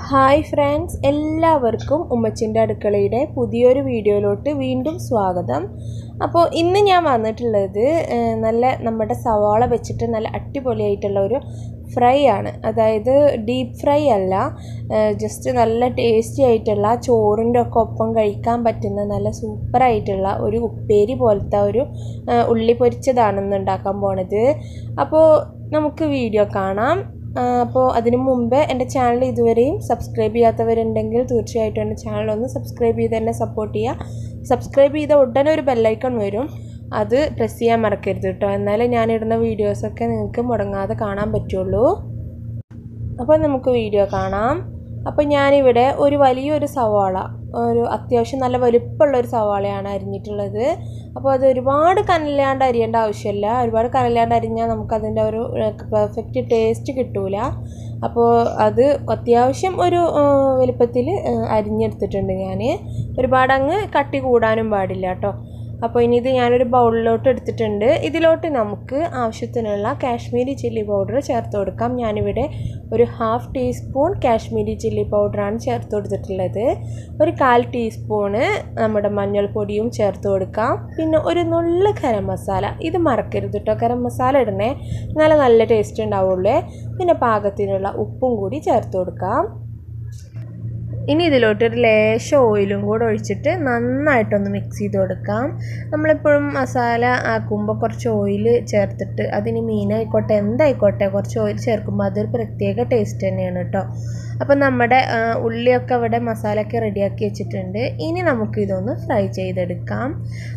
Hi friends, എല്ലാവർക്കും ഉമ്മച്ചിൻ്റെ അടുക്കളയുടെ പുതിയൊരു വീഡിയോയിലോട്ട് വീണ്ടും സ്വാഗതം. അപ്പോൾ ഇന്ന് ഞാൻ വന്നിട്ടുള്ളത് നമ്മുടെ സവാള വെച്ചിട്ട് നല്ല അടിപൊളിയായിട്ടുള്ള ഒരു ഫ്രൈ ആണ്. അതായത് ഡീപ്പ് ഫ്രൈ അല്ല, ജസ്റ്റ് നല്ല ടേസ്റ്റി ആയിട്ടുള്ള ചോറിൻ്റെ ഒക്കെ ഒപ്പം കഴിക്കാൻ പറ്റുന്ന നല്ല സൂപ്പറായിട്ടുള്ള ഒരു ഉപ്പേരി പോലത്തെ ഒരു ഉള്ളി പൊരിച്ചതാണെന്ന് ഉണ്ടാക്കാൻ പോണത്. അപ്പോൾ നമുക്ക് വീഡിയോ കാണാം. അപ്പോൾ അതിനു മുമ്പ് എൻ്റെ ചാനൽ ഇതുവരെയും സബ്സ്ക്രൈബ് ചെയ്യാത്തവരുണ്ടെങ്കിൽ തീർച്ചയായിട്ടും എൻ്റെ ചാനലൊന്ന് സബ്സ്ക്രൈബ് ചെയ്ത് എന്നെ സപ്പോർട്ട് ചെയ്യുക. സബ്സ്ക്രൈബ് ചെയ്ത ഉടനെ ഒരു ബെല്ലൈക്കൺ വരും, അത് പ്രസ് ചെയ്യാൻ മറക്കരുത് കേട്ടോ. എന്നാലേ ഞാനിടുന്ന വീഡിയോസൊക്കെ നിങ്ങൾക്ക് മുടങ്ങാതെ കാണാൻ പറ്റുള്ളൂ. അപ്പോൾ നമുക്ക് വീഡിയോ കാണാം. അപ്പോൾ ഞാനിവിടെ ഒരു വലിയൊരു സവാള, ഒരു അത്യാവശ്യം നല്ല വലുപ്പമുള്ളൊരു സവാളയാണ് അരിഞ്ഞിട്ടുള്ളത്. അപ്പോൾ അത് ഒരുപാട് കനലാണ്ട് അരിയേണ്ട ആവശ്യമില്ല. ഒരുപാട് കനലാണ്ട് അരിഞ്ഞാൽ നമുക്കതിൻ്റെ ഒരു പെർഫെക്റ്റ് ടേസ്റ്റ് കിട്ടൂല. അപ്പോൾ അത് അത്യാവശ്യം ഒരു വലുപ്പത്തിൽ അരിഞ്ഞെടുത്തിട്ടുണ്ട് ഞാൻ. ഒരുപാട് അങ്ങ് കട്ടി കൂടാനും പാടില്ല കേട്ടോ. അപ്പോൾ ഇനി ഇത് ഞാനൊരു ബൗളിലോട്ട് എടുത്തിട്ടുണ്ട്. ഇതിലോട്ട് നമുക്ക് ആവശ്യത്തിനുള്ള കാശ്മീരി ചില്ലി പൗഡർ ചേർത്ത് കൊടുക്കാം. ഞാനിവിടെ ഒരു 1/2 ടീസ്പൂൺ കാശ്മീരി ചില്ലി പൗഡറാണ് ചേർത്ത് കൊടുത്തിട്ടുള്ളത്. ഒരു 1/4 ടീസ്പൂണ് നമ്മുടെ മഞ്ഞൾപ്പൊടിയും ചേർത്ത് കൊടുക്കാം. പിന്നെ ഒരു നുള്ള് ഗരം മസാല, ഇത് മറക്കരുത് കേട്ടോ, ഗരം മസാല ഇടണേ, നല്ല ടേസ്റ്റ് ഉണ്ടാവുള്ളൂ. പിന്നെ പാകത്തിനുള്ള ഉപ്പും കൂടി ചേർത്ത് കൊടുക്കാം. ഇനി ഇതിലോട്ടൊരു ലേശം ഓയിലും കൂടെ ഒഴിച്ചിട്ട് നന്നായിട്ടൊന്ന് മിക്സ് ചെയ്ത് കൊടുക്കാം. നമ്മളെപ്പോഴും മസാല ആക്കുമ്പോൾ കുറച്ച് ഓയിൽ ചേർത്തിട്ട്, അതിന് മീനായിക്കോട്ടെ എന്തായിക്കോട്ടെ കുറച്ച് ഓയിൽ ചേർക്കുമ്പോൾ അതൊരു പ്രത്യേക ടേസ്റ്റ് തന്നെയാണ് കേട്ടോ. അപ്പോൾ നമ്മുടെ ഉള്ളിയൊക്കെ അവിടെ മസാലയൊക്കെ റെഡിയാക്കി വെച്ചിട്ടുണ്ട്. ഇനി നമുക്കിതൊന്ന് ഫ്രൈ ചെയ്തെടുക്കാം.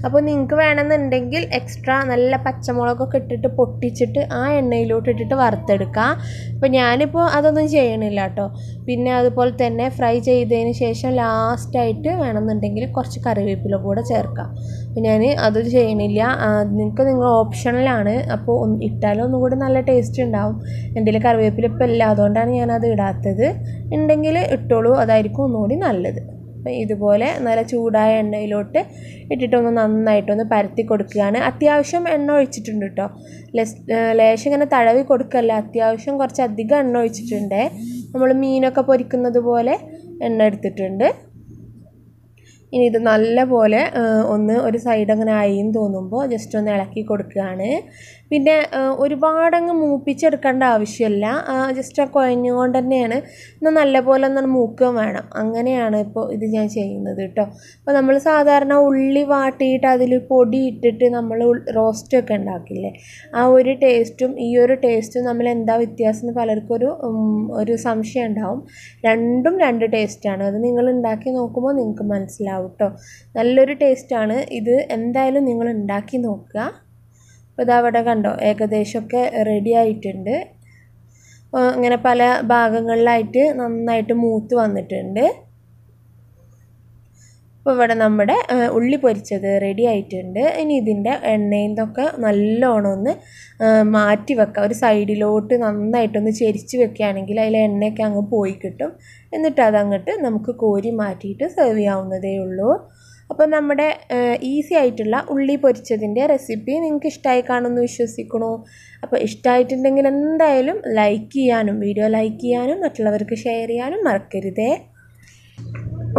അപ്പോൾ നിങ്ങൾക്ക് വേണമെന്നുണ്ടെങ്കിൽ എക്സ്ട്രാ നല്ല പച്ചമുളകൊക്കെ ഇട്ടിട്ട് പൊട്ടിച്ചിട്ട് ആ എണ്ണയിലോട്ട് ഇട്ടിട്ട് വറുത്തെടുക്കാം. അപ്പോൾ ഞാനിപ്പോൾ അതൊന്നും ചെയ്യണില്ല കേട്ടോ. പിന്നെ അതുപോലെ തന്നെ ഫ്രൈ ചെയ്തതിന് ശേഷം ലാസ്റ്റായിട്ട് വേണമെന്നുണ്ടെങ്കിൽ കുറച്ച് കറിവേപ്പില കൂടെ ചേർക്കാം. അപ്പോൾ ഞാൻ അത് ചെയ്യണില്ല, നിങ്ങൾ ഓപ്ഷണലാണ്. അപ്പോൾ ഇട്ടാലും ഒന്നും കൂടി നല്ല ടേസ്റ്റ് ഉണ്ടാവും. എൻ്റെ കറിവേപ്പില ഇപ്പം ഇല്ല, അതുകൊണ്ടാണ് ഞാനത് ഇടാത്തത്. ഉണ്ടെങ്കിൽ ഇട്ടോളൂ, അതായിരിക്കും ഒന്നുകൂടി നല്ലത്. അപ്പം ഇതുപോലെ നല്ല ചൂടായ എണ്ണയിലോട്ട് ഇട്ടിട്ടൊന്ന് നന്നായിട്ടൊന്ന് പരത്തി കൊടുക്കുകയാണ്. അത്യാവശ്യം എണ്ണ ഒഴിച്ചിട്ടുണ്ട് കേട്ടോ, ലേശം ഇങ്ങനെ തടവി കൊടുക്കല്ല, അത്യാവശ്യം കുറച്ച് അധികം എണ്ണ ഒഴിച്ചിട്ടുണ്ട്. നമ്മൾ മീനൊക്കെ പൊരിക്കുന്നത് പോലെ എണ്ണ എടുത്തിട്ടുണ്ട്. ഇനി ഇത് നല്ല പോലെ ഒരു സൈഡ് അങ്ങനെ ആയിന്ന് തോന്നുമ്പോൾ ജസ്റ്റ് ഒന്ന് ഇളക്കി കൊടുക്കുകയാണ്. പിന്നെ ഒരുപാടങ്ങ് മൂപ്പിച്ചെടുക്കേണ്ട ആവശ്യമില്ല, ജസ്റ്റ് ആ കുഴഞ്ഞുകൊണ്ട് തന്നെയാണ്. എന്നാൽ നല്ലപോലെ ഒന്ന് മൂക്കുകയും വേണം. അങ്ങനെയാണ് ഇപ്പോൾ ഇത് ഞാൻ ചെയ്യുന്നത് കേട്ടോ. അപ്പോൾ നമ്മൾ സാധാരണ ഉള്ളി വാട്ടിയിട്ട് അതിൽ പൊടി ഇട്ടിട്ട് നമ്മൾ റോസ്റ്റൊക്കെ ഉണ്ടാക്കില്ലേ, ആ ഒരു ടേസ്റ്റും ഈ ഒരു ടേസ്റ്റും നമ്മൾ എന്താ വ്യത്യാസം എന്ന് പലർക്കും ഒരു സംശയം ഉണ്ടാവും. രണ്ടും രണ്ട് ടേസ്റ്റാണ്. അത് നിങ്ങൾ ഉണ്ടാക്കി നോക്കുമ്പോൾ നിങ്ങൾക്ക് മനസ്സിലാവും കേട്ടോ. നല്ലൊരു ടേസ്റ്റാണ് ഇത്, എന്തായാലും നിങ്ങൾ ഉണ്ടാക്കി നോക്കുക. അപ്പോൾ ഇതവിടെ കണ്ടോ, ഏകദേശമൊക്കെ റെഡി ആയിട്ടുണ്ട്. അങ്ങനെ പല ഭാഗങ്ങളിലായിട്ട് നന്നായിട്ട് മൂത്ത് വന്നിട്ടുണ്ട്. അപ്പോൾ ഇവിടെ നമ്മുടെ ഉള്ളി പൊരിച്ചത് റെഡി ആയിട്ടുണ്ട്. ഇനി ഇതിൻ്റെ എണ്ണയിൽ നിന്നൊക്കെ നല്ലോണം ഒന്ന് മാറ്റി വെക്കാം. ഒരു സൈഡിലോട്ട് നന്നായിട്ടൊന്ന് ചെരിച്ച് വെക്കുകയാണെങ്കിൽ അതിലെ എണ്ണയൊക്കെ അങ്ങ് പോയി കിട്ടും. എന്നിട്ട് അതങ്ങോട്ട് നമുക്ക് കോരി മാറ്റിയിട്ട് സെർവ് ചെയ്യാവുന്നതേ ഉള്ളൂ. അപ്പോൾ നമ്മുടെ ഈസി ആയിട്ടുള്ള ഉള്ളി പൊരിച്ചതിൻ്റെ റെസിപ്പി നിങ്ങൾക്ക് ഇഷ്ടമായി കാണുമെന്ന് വിശ്വസിക്കണു. അപ്പോൾ ഇഷ്ടമായിട്ടുണ്ടെങ്കിൽ എന്തായാലും ലൈക്ക് ചെയ്യാനും വീഡിയോ ലൈക്ക് ചെയ്യാനും മറ്റുള്ളവർക്ക് ഷെയർ ചെയ്യാനും മറക്കരുതേ.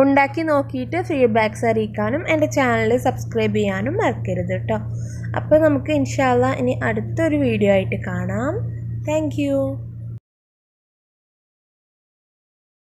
ഉണ്ടാക്കി നോക്കിയിട്ട് ഫീഡ്ബാക്ക്സ് അറിയിക്കാനും എൻ്റെ ചാനൽ സബ്സ്ക്രൈബ് ചെയ്യാനും മറക്കരുത് കേട്ടോ. അപ്പോൾ നമുക്ക് ഇൻഷാ അല്ലാഹ് ഇനി അടുത്തൊരു വീഡിയോ ആയിട്ട് കാണാം. Thank you.